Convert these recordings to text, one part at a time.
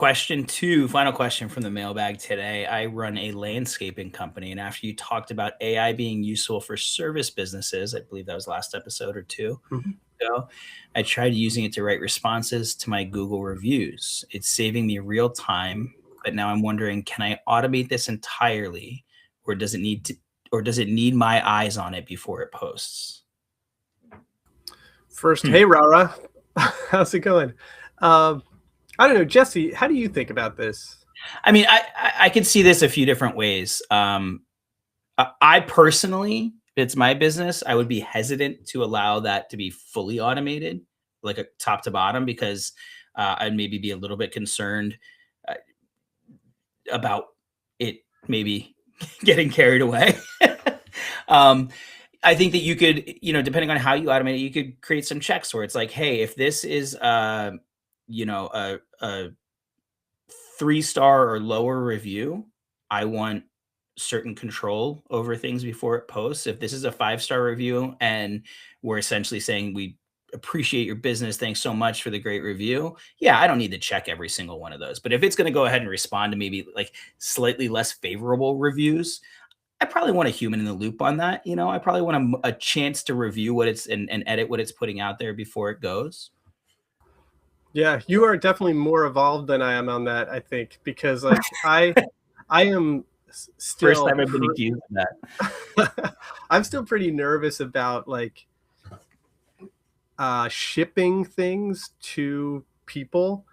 Question two, final question from the mailbag today. I run a landscaping company, and after you talked about AI being useful for service businesses, I believe that was last episode or two Mhm. ago, I tried using it to write responses to my Google reviews. It's saving me real time, but now I'm wondering, can I automate this entirely, or does it need to, or does it need my eyes on it before it posts? First, Hmm. hey, Rara. How's it going? Um, I don't know, Jesse, how do you think about this? I mean, I can see this a few different ways. I personally, if it's my business, I would be hesitant to allow that to be fully automated, like a top to bottom, because I'd maybe be a little bit concerned uh, about it maybe getting carried away. um, I think that you could, depending on how you automate it, you could create some checks where it's like, hey, if this is, a 3-star or lower review, I want certain control over things before it posts. If this is a 5-star review and we're essentially saying we appreciate your business, thanks so much for the great review. Yeah, I don't need to check every single one of those. But if it's going to go ahead and respond to maybe like slightly less favorable reviews, I probably want a human in the loop on that. I probably want a chance to review what it's and edit what it's putting out there before it goes. Yeah, you are definitely more evolved than I am on that, I think, because like I am First still time I've been accused of that. I'm still pretty nervous about like shipping things to people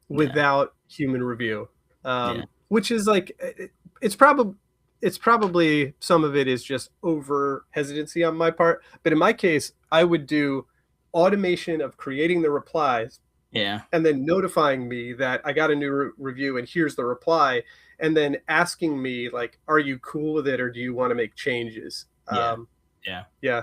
Yeah. without human review, Yeah. which is like it's probably some of it is just over hesitancy on my part, but in my case I would do automation of creating the replies Yeah. and then notifying me that I got a new review and here's the reply, and then asking me like, are you cool with it or do you want to make changes? Yeah. Yeah. Yeah.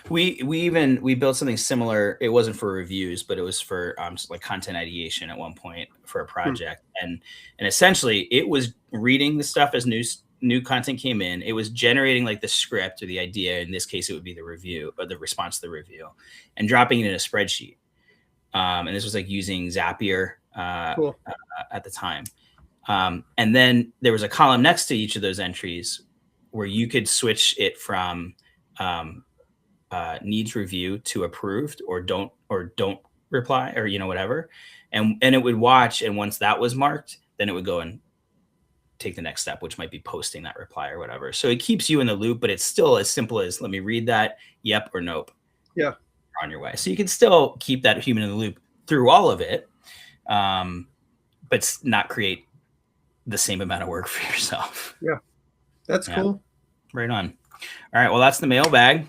We built something similar. It wasn't for reviews, but it was for like content ideation at one point for a Hmm. project, and essentially it was reading the stuff as new content came in. It was generating like the script or the idea. In this case, it would be the review or the response to the review, and dropping it in a spreadsheet. And this was like using Zapier Cool. at the time. And then there was a column next to each of those entries where you could switch it from um, needs review to approved or don't reply or whatever, and it would watch, and once that was marked, then it would go and take the next step, which might be posting that reply or whatever. So it keeps you in the loop, but it's still as simple as let me read that, yep or nope, Yeah. on your way. So you can still keep that human in the loop through all of it, but not create the same amount of work for yourself. Yeah. That's Yeah, cool. right on. All right, well, that's the mailbag.